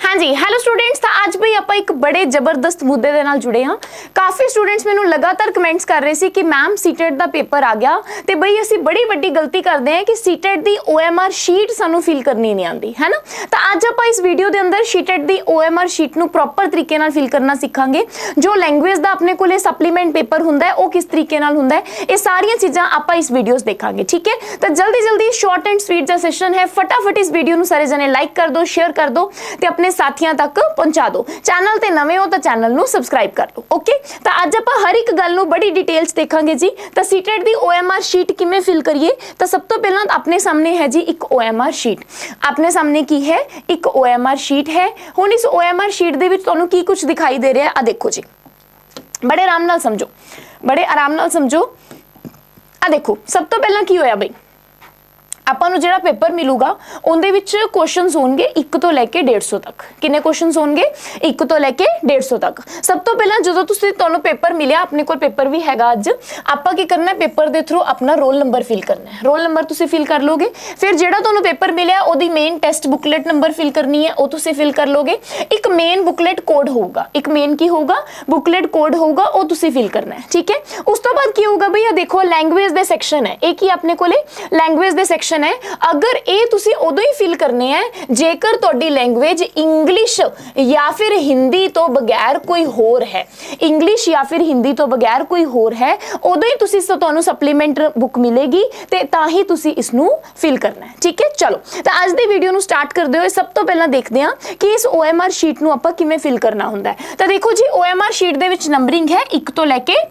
हाँ जी hello students, तो आज भी आप एक बड़े जबरदस्त मुद्दे दे नाल जुड़े हाँ। काफ़ी स्टूडेंट्स मैनू लगातार कमेंट्स कर रहे सी कि मैम सीटेट का पेपर आ गया तो बई असी बड़ी वड्डी गलती करते हैं कि सीटेट की OMR शीट सानू फिल करनी नहीं आती है ना। तो अज आप इस वीडियो के अंदर सीटेट की OMR शीट नू प्रॉपर तरीके नाल फिल करना सीखांगे। जो लैंग्वेज का अपने को सप्लीमेंट पेपर हुंदा है वो किस तरीके नाल हुंदा है, ये सारियां चीज़ां आप इस वीडियोस देखांगे। ठीक है, तो जल्दी जल्दी शॉर्ट एंड स्वीट जो सेशन है फटाफट इस वीडियो नू सारे जने लाइक कर दो, शेयर कर दो ते अपने साथियों तक पहुंचा दो। चैनल ते नवे हो तो चैनल नू सबसक्राइब कर दो। ओके, तो अज आप हर एक गल नू बड़ी डिटेल्स देखांगे जी। तो सीटेट दी OMR शीट किवें फिल करिए, तो सब तो पहला अपने सामने है जी एक OMR शीट। अपने सामने की है एक OMR शीट है। हुण इस OMR शीट दे विच तुहानू की कुछ दिखाई दे रहा है, आ देखो जी, बड़े आराम नाल समझो, बड़े आराम नाल समझो। आ देखो सब तो पहला की होया बई, ਆਪਾਂ ਨੂੰ ਜਿਹੜਾ पेपर मिलूगा ਉਹਦੇ ਵਿੱਚ क्वेश्चंस होंगे 1 ਤੋਂ ਲੈ ਕੇ 150 तक। किन्ने क्वेश्चंस होंगे 1 ਤੋਂ ਲੈ ਕੇ 150 तक। सब तो पहला ਜਦੋਂ ਤੁਸੀਂ ਤੁਹਾਨੂੰ पेपर मिलिया, अपने ਕੋਲ पेपर भी हैगा ਅੱਜ, ਆਪਾਂ ਕੀ ਕਰਨਾ है पेपर ਦੇ थ्रू अपना रोल नंबर फिल करना है। रोल नंबर ਤੁਸੀਂ फिल कर लोगे, फिर ਜਿਹੜਾ ਤੁਹਾਨੂੰ पेपर मिलिया ਉਹਦੀ main test booklet number fill करनी है, वो ਤੁਸੀਂ फिल कर लोगे। एक मेन बुकलेट कोड होगा, एक मेन की होगा बुकलेट कोड होगा, वो ਤੁਸੀਂ फिल करना है। ठीक है, उस तो बाद की होगा भैया देखो लैंग्वेज ਦੇ सैक्शन है, एक ही अपने को लैंग्वेज ਦੇ सैक्शन है। अगर ये तुसी उदों ही फिल करने हैं जेकर तुहाडी लैंग्वेज इंग्लिश या फिर हिंदी तो बगैर कोई होर है, इंग्लिश या फिर हिंदी तो बगैर कोई होर है, उदों ही तुसी तुहानू सप्लीमेंट बुक मिलेगी ते तां ही तुसी इसनू फिल करना है। ठीक है, चलो तो आज दी वीडियो नू स्टार्ट करदे होए सब तो पहला देखते हैं कि इस OMR शीट नू आपां किवें फिल करना हुंदा है। तो देखो जी OMR शीट दे विच नंबरिंग है 1 तो लैके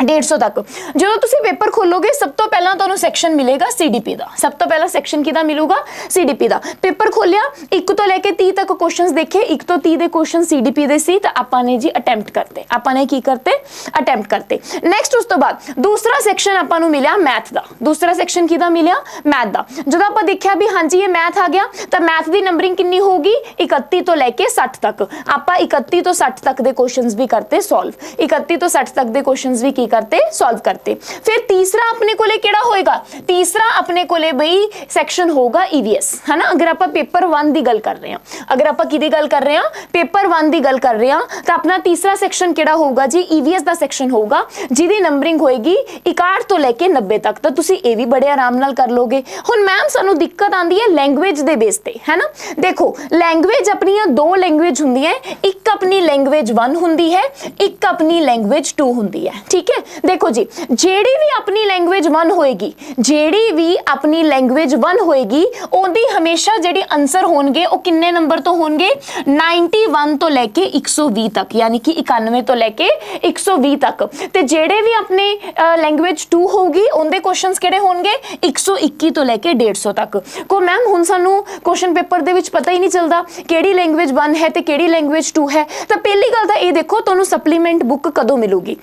150 तक। जो तुसी पेपर खोलोगे सब तो पहला तुहानू सैक्शन मिलेगा CDP का। सब तो पहला सैक्शन किहदा मिलूगा, CDP का। पेपर खोलिया 1 तो लैके 30 तक क्वेश्चंस देखे, 1 तो 30 दे क्वेश्चन CDP दे सी, तो आपां ने जी अटैम्प्ट करते, आपां ने की करते अटैम्प्ट करते। नेक्स्ट उस तो बाद दूसरा सैक्शन आपां नू मिलिया मैथ का। दूसरा सैक्शन किहदा मिलिया, मैथ का। जो आपां देखिया भी हाँ जी ये मैथ आ गया, तो मैथ की नंबरिंग कितनी होगी 31 तो लैके 60 तक। आपां 31 तो 60 तक दे क्वेश्चंस भी करते सॉल्व, 31 तो 60 तक दे क्वेश्चंस भी करते सॉल्व करते। फिर तीसरा अपने कोले केड़ा होएगा, तीसरा अपने कोले बई सेक्शन होगा EVS है ना। अगर आप पेपर 1 की गल कर रहे हैं, अगर आप किहदी गल कर रहे हैं, पेपर 1 की गल कर रहे हैं, तो अपना तीसरा सेक्शन केड़ा होगा जी EVS का सेक्शन होगा, जिहदी नंबरिंग होएगी 61 तो लैके 90 तक। तो तुसी ये भी बड़े आराम नाल कर लोगे। हुण मैम सानू दिक्कत आंदी है लैंग्वेज दे बेस ते है ना। देखो लैंग्वेज अपनी दो लैंग्वेज हुंदी है, एक अपनी लैंग्वेज 1 हुंदी है, एक अपनी लैंग्वेज 2 हुंदी है। ठीक है, देखो जी जेड़ी भी अपनी लैंग्वेज 1 होएगी, जेड़ी भी अपनी लैंग्वेज 1 होएगी ओदी हमेशा जेड़ी आंसर होंगे वो किन्ने नंबर तो होंगे 91 तो लैके 120 तक, यानी कि 91 तो लैके 120 तक। ते जेड़े भी अपने लैंग्वेज 2 होगी उनके क्वेश्चंस केड़े होंगे 121 तो लैके 150 तक। को मैम हुण सानू क्वेश्चन पेपर दे विच पता ही नहीं चलदा केड़ी लैंग्वेज 1 है ते केड़ी लैंग्वेज 2 है। तो पहली गल तां ये देखो तुहानू सप्लीमेंट बुक कदों मिलूगी।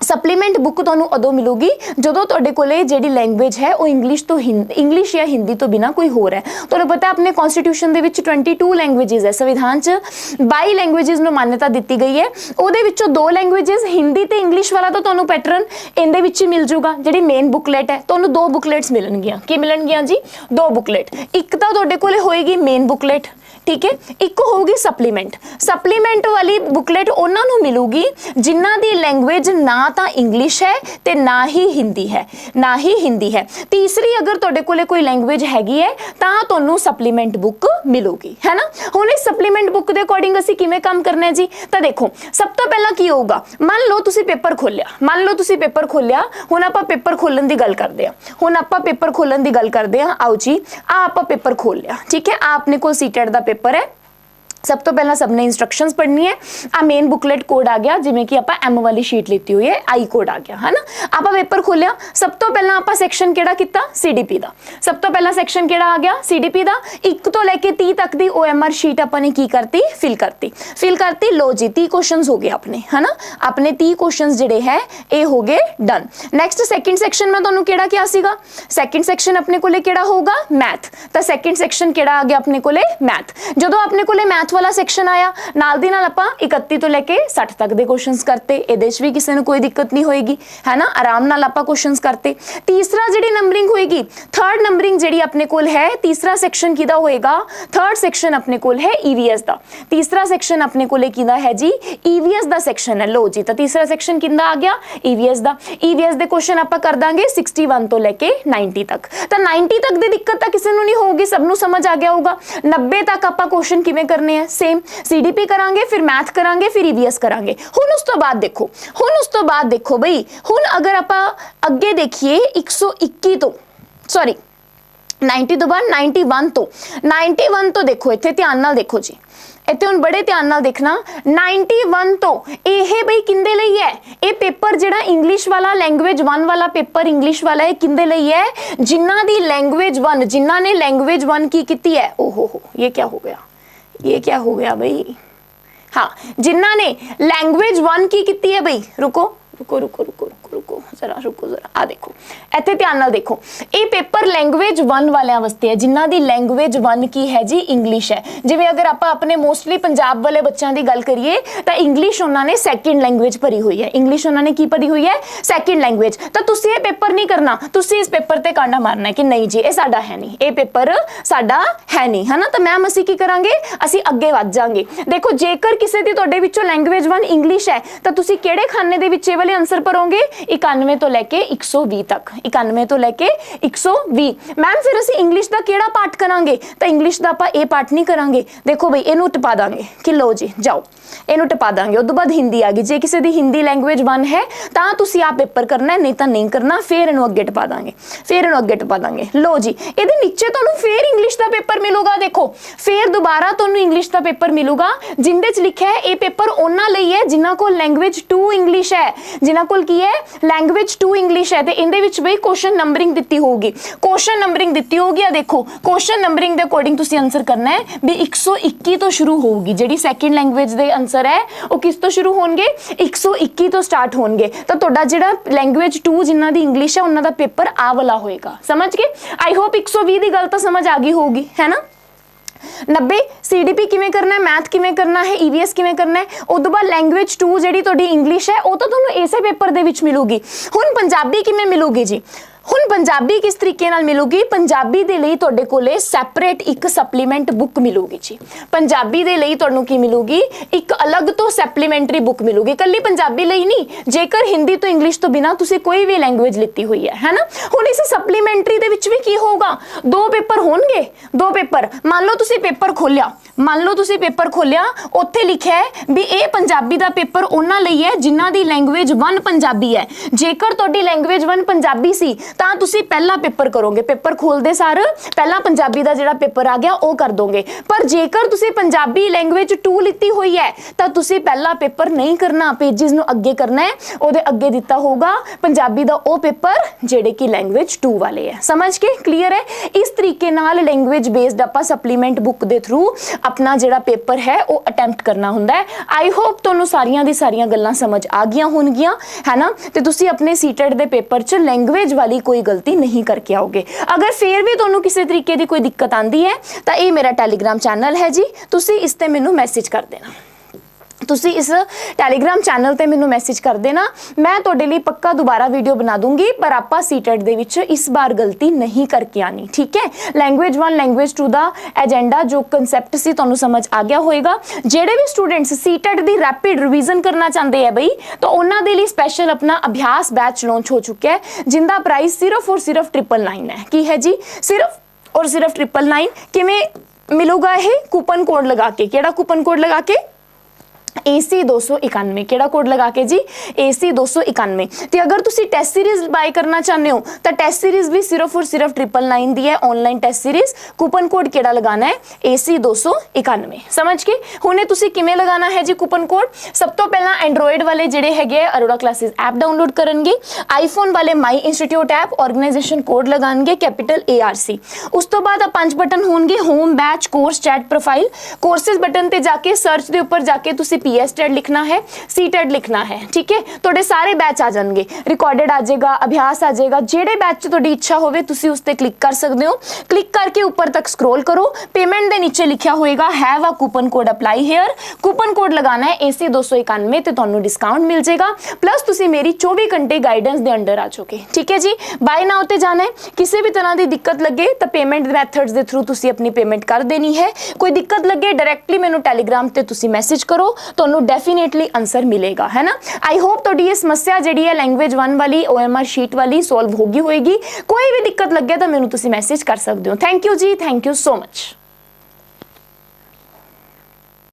सप्लीमेंट बुक तुहानू उदों मिलूगी जदों तुहाडे कोले जिहड़ी लैंग्वेज है वो इंग्लिश या हिंदी तो बिना कोई होर है। तुहानू पता अपने कॉन्स्टिट्यूशन दे विच 22 लैंग्वेजेस है, संविधान च 22 लैंग्वेजेस नू मान्यता दित्ती गई है। उहदे विचों 2 लैंग्वेजेस हिंदी ते इंग्लिश वाला तो तुहानू पैटर्न इहदे विच ही मिल जूगा। जिहड़ी मेन बुकलेट है तुहानू 2 बुकलेट्स मिलणगियां। की मिलणगियां जी 2 बुकलेट, एक तो तुहाडे कोले होएगी मेन बुकलेट, ठीक है, एक होगी सप्लीमेंट। सप्लीमेंट वाली बुकलेट उन्हां नू मिलूगी जिन्हां दी लैंग्वेज ना तो इंग्लिश है ते ना ही हिंदी है, ना ही हिंदी है। तीसरी अगर तुहाडे कोले कोई लैंग्वेज हैगी है तां तुहानू सप्लीमेंट बुक मिलूगी है ना। हुण इस सप्लीमेंट बुक दे अकॉर्डिंग असीं किवें काम करना है जी। तो देखो सब तो पहला की होगा, मान लो तुसीं पेपर खोलिया, मान लो तुसीं पेपर खोलिया। हुण आपां पेपर खोलण दी गल करदे हां, हुण आपां पेपर खोलण दी गल करदे हां। आओ जी आ आपां पेपर खोल लिया, ठीक है, आ अपने कोल सीटेट दा पेपर है। सब तो पहला सबने इंस्ट्रक्शंस पढ़नी है। आ मेन बुकलेट कोड आ गया, जिमें कि आपां M वाली शीट लीती हुई है, I कोड आ गया है ना। आपां पेपर खोलिया, सब तो पहला आपां सैक्शन केड़ा कीता CDP दा। सब तो पहला सैक्शन केड़ा आ गया CDP दा। 1 तो लैके 30 तक दी OMR शीट आपां ने की करती फिल करती। लो जी 30 क्वेश्चंस हो गए अपने है ना, अपने 30 क्वेश्चंस जिहड़े है ये हो गए डन। नेक्स्ट सैकेंड सैक्शन में तुहानू केड़ा क्या सीगा, सैकेंड सैक्शन अपने कोले केड़ा होगा मैथ। तो सैकेंड सैक्शन केड़ा आ गया अपने कोले मैथ। जदों अपने कोले मैथ वाला सैक्शन आया, नाल दी नाल आपां 31 तो लैके 60 तक दे क्वेश्चंस करते, इहदे च भी किसी नूं कोई दिक्कत नहीं होएगी, है ना, आराम नाल आपां क्वेश्चंस करते। तीसरा जिहड़ी नंबरिंग होएगी, थर्ड नंबरिंग जिहड़ी अपने कोल है, तीसरा सैक्शन किहदा होएगा, थर्ड सैक्शन अपने कोल है ईवीएस दा, तीसरा सैक्शन अपने कोले किहदा है जी, ईवीएस दा सैक्शन है। लो जी, तो तीसरा सैक्शन किहदा आ गया, ईवीएस दा। ईवीएस दे क्वेश्चन आपां कर दांगे 61 तो लैके 90 तक। तो 90 तक दी दिक्कत तां किसी नूं नहीं होगी, सब नूं समझ आ गया होगा। 90 तक आपां क्वेश्चन किवें करने हैं, सेम सीडीपी करांगे, फिर मैथ करांगे, फिर ईवीएस करांगे। हुण उस तो बाद देखो, हुण उस तो बाद देखो बई, हुण अगर आपां अगे देखिए 121 तो सॉरी 90 तो बाद 91 तो देखो, इत्थे ध्यान नाल देखो जी, इत्थे हुण बड़े ध्यान नाल देखना। 91 तो ये बई किंदे लई है, ये पेपर जिहड़ा इंग्लिश वाला लैंग्वेज 1 वाला पेपर इंग्लिश वाला है, किंदे लई है, जिन्हां दी लैंग्वेज 1, जिन्हां ने लैंग्वेज 1 की कीती है। ओहो हो, ये क्या हो गया, ये क्या हो गया बई, हाँ, जिन्हां ने लैंग्वेज 1 की कीती है बई, रुको रुको रुको रुको रुको रुको जरा, रुको जरा, आ देखो इत्थे ध्यान नाल देखो, ये पेपर लैंग्वेज 1 वालियां वास्ते है, जिन्हां दी लैंग्वेज 1 की है जी इंग्लिश है। जिवें अगर आपां अपने मोस्टली पंजाब वाले बच्चों की गल करिए तां इंग्लिश उन्होंने सैकेंड लैंग्वेज भरी हुई है, इंग्लिश उन्होंने की भरी हुई है, सैकेंड लैंग्वेज। तो तुसीं ये पेपर नहीं करना, तुसीं इस पेपर ते कांडा मारना है कि नहीं जी ये साडा है नहीं, ये पेपर साडा है नहीं, है ना। तो मैम असीं की करांगे, असीं अगे वध जांगे। देखो जेकर किसी दी तुहाडे विचों लैंग्वेज 1 इंग्लिश है तो तुसीं किहड़े खाने दे विच वाले आंसर भरोगे, 91 तो लैके 120 तक, 91 तो लैके 120। मैम फिर असीं इंग्लिश दा किहड़ा पार्ट करांगे, तो इंग्लिश दा आपां ए पार्ट नहीं करांगे। देखो बई इहनूं टपा दांगे कि लो जी जाओ, इहनूं टपा दांगे। उस तो बाद हिंदी आ गई, जे किसी दी हिंदी लैंग्वेज 1 है तां तुसीं आ पेपर करना है, नहीं तां नहीं करना। फिर इहनूं अगे टपा दांगे, फिर इहनूं अगे टपा दांगे। लो जी इहदे नीचे तुहानूं फिर इंग्लिश दा पेपर मिलूगा, देखो फिर दोबारा तुहानूं इंग्लिश दा पेपर मिलूगा, जिंदे च लिखिआ है ये पेपर उन्हां लई है जिन्हां कोल लैंग्वेज 2 इंग्लिश है, जिन्हां कोल की है लैंग्वेज 2 इंग्लिश है। ते इहदे विच बई क्वेश्चन नंबरिंग दित्ती होगी, क्वेश्चन नंबरिंग दित्ती होगी। आ देखो क्वेश्चन नंबरिंग दे अकॉर्डिंग तुसीं आंसर करना है भी 121 तो शुरू होगी, जिहड़ी सैकेंड लैंग्वेज दे आंसर है वो किस तो शुरू होणगे, 121 तो स्टार्ट होणगे। तो तुहाडा जिहड़ा लैंग्वेज 2 जिन्हां दी इंग्लिश है उन्हां दा पेपर आ वाला होएगा, समझ गए। आई होप 120 की गल तो समझ आ गई होगी, है ना। 90 सीडीपी किवें करना है, मैथ किवें करना है, ईवीएस किवें करना है। उस तो बाद लैंग्वेज 2 जिहड़ी तुहाडी इंग्लिश है वो तो तुहानूं इसे पेपर दे विच मिलूगी। हुण पंजाबी किवें मिलूगी जी, हुण पंजाबी किस तरीके नाल मिलूगी, पंजाबी दे लई तुहाडे कोले सैपरेट एक सप्लीमेंट बुक मिलूगी जी। पंजाबी दे लई तुहानूं की मिलूगी, एक अलग तो सप्लीमेंटरी बुक मिलूगी, कल्ली पंजाबी लई नहीं। जेकर हिंदी तो इंग्लिश तो बिना तुसीं कोई भी लैंग्वेज लित्ती हुई है ना। हुण इस सप्लीमेंटरी दे विच भी की होगा, 2 पेपर होणगे, 2 पेपर। मान लो तुसीं पेपर खोलिया, मान लो तुसीं पेपर खोलिया, उत्थे लिखिआ है भी ये पंजाबी दा पेपर उन्हां लई है जिन्हां दी लैंग्वेज 1 पंजाबी है। जेकर तुहाडी लैंग्वेज 1 पंजाबी सी तां तुसीं पहला पेपर करोगे, पेपर खोलदे सार पहला पंजाबी दा जिहड़ा पेपर आ गया वो कर दोगे। पर जेकर तुसीं पंजाबी लैंग्वेज 2 लित्ती हुई है तां तुसीं पहला पेपर नहीं करना, पेजिस नूं अगे करना है। ओहदे अगे दिता होगा पंजाबी दा वो पेपर जिहड़े कि लैंग्वेज 2 वाले है, समझ के क्लीयर है। इस तरीके नाल लैंग्वेज बेस्ड आपां सप्लीमेंट बुक दे थ्रू अपना जिहड़ा पेपर है वो अटैम्प्ट करना हुंदा है। आई होप तुहानूं सारियां दी सारियां गल्लां समझ आ गईयां होणगीਆਂ, है ना। ते तुसीं अपने सीटेट दे पेपर च लैंग्वेज वाली कोई गलती नहीं करके आओगे। अगर फिर भी तुहानूं किसी तरीके की कोई दिक्कत आंदी है तो ये मेरा टैलीग्राम चैनल है जी, तुसीं इस ते मैनूं मैसेज कर देना, तुसीं इस टैलीग्राम चैनल ते मैनूं मैसेज कर देना। मैं तुहाडे लई पक्का दोबारा वीडियो बना दूंगी, पर आपां सीटेट दे विच इस बार गलती नहीं करके आनी, ठीक है। लैंग्वेज 1 लैंग्वेज 2 दा एजेंडा जो कंसैप्ट सी तुहानूं समझ आ गया होएगा। ਜਿਹੜੇ भी स्टूडेंट्स सीटेट दी रैपिड रिवीजन करना चाहते हैं बई, तो उन्हां दे लई स्पैशल अपना अभ्यास बैच लॉन्च हो चुका है, जिंदा प्राइस सिर्फ और सिर्फ 999 है। की है जी, सिर्फ और सिर्फ 999। किवें मिलूगा ये, कूपन कोड लगा के, केड़ा कूपन कोड लगा के, AC 291, केड़ा कोड लगा के जी, AC 291। तो अगर तुसी टेस्ट सीरीज बाय करना चाहते हो तो टेस्ट सीरीज भी सिर्फ और सिर्फ 999 दी है, online test series. Coupon code केड़ा लगाना है, AC 291, समझ के। हुणे तुसी किवें लगाना है जी कूपन कोड, सब तो पहला एंड्रॉइड वाले जिहड़े हैगे अरोड़ा क्लासेस ऐप डाउनलोड करनगे, आईफोन वाले my institute app organisation code लगाएंगे कैपिटल ARC। उस तो बाद 5 बटन होंगे, home batch course chat profile. Courses button ते जाके सर्च दे ऊपर जाके तुसी ਪੀਐਸਟੈਟ ਲਿਖਣਾ ਹੈ, ਸੀਟੈਟ ਲਿਖਣਾ ਹੈ। ਠੀਕ ਹੈ, ਤੁਹਾਡੇ ਸਾਰੇ ਬੈਚ ਆ ਜਾਣਗੇ, ਰਿਕਾਰਡਡ ਆ ਜਾਏਗਾ, ਅਭਿਆਸ ਆ ਜਾਏਗਾ। ਜਿਹੜੇ ਬੈਚ 'ਚ ਤੁਹਾਡੀ ਇੱਛਾ ਹੋਵੇ ਤੁਸੀਂ ਉਸ ਤੇ ਕਲਿੱਕ ਕਰ ਸਕਦੇ ਹੋ। ਕਲਿੱਕ ਕਰਕੇ ਉੱਪਰ ਤੱਕ ਸਕਰੋਲ ਕਰੋ, ਪੇਮੈਂਟ ਦੇ ਨੀਚੇ ਲਿਖਿਆ ਹੋਏਗਾ have a coupon code apply here. Coupon code ਲਗਾਉਣਾ ਹੈ AC 291 ਤੇ ਤੁਹਾਨੂੰ ਡਿਸਕਾਊਂਟ ਮਿਲ ਜਾਏਗਾ, ਪਲੱਸ ਤੁਸੀਂ ਮੇਰੀ 24 ਘੰਟੇ ਗਾਈਡੈਂਸ ਦੇ ਅੰਡਰ ਆ ਜਾਓਗੇ। ਠੀਕ ਹੈ ਜੀ, ਬਾਏ ਨਾउ ਤੇ ਜਾਣਾ ਹੈ। ਕਿਸੇ ਵੀ ਤਰ੍ਹਾਂ ਦੀ ਦਿੱਕਤ ਲੱਗੇ ਤਾਂ ਪੇਮੈਂਟ ਮੈਥਡਸ ਦੇ ਥਰੂ ਤੁਸੀਂ ਆਪਣੀ ਪੇਮੈਂਟ ਕਰ ਦੇਣੀ ਹੈ। ਕੋਈ ਦਿੱਕਤ ਲੱਗੇ ਡਾਇਰੈਕਟਲੀ ਮੈਨੂੰ ਟੈਲੀਗ੍ਰਾਮ ਤੇ ਤੁਸੀਂ ਮੈਸੇਜ ਕਰੋ, ਤੁਹਾਨੂੰ ਡੈਫੀਨੇਟਲੀ ਆਨਸਰ ਮਿਲੇਗਾ, ਹੈ ਨਾ। ਆਈ ਹੋਪ ਤੁਹਾਡੀ ਇਹ ਸਮੱਸਿਆ ਜਿਹੜੀ ਹੈ ਲੈਂਗੁਏਜ 1 ਵਾਲੀ OMR ਸ਼ੀਟ ਵਾਲੀ ਸੋਲਵ ਹੋ ਗਈ ਹੋਏਗੀ। ਕੋਈ ਵੀ ਦਿੱਕਤ ਲੱਗੇ ਤਾਂ ਮੈਨੂੰ ਤੁਸੀਂ ਮੈਸੇਜ ਕਰ ਸਕਦੇ ਹੋ। ਥੈਂਕ ਯੂ ਜੀ, ਥੈਂਕ ਯੂ ਸੋ ਮਚ।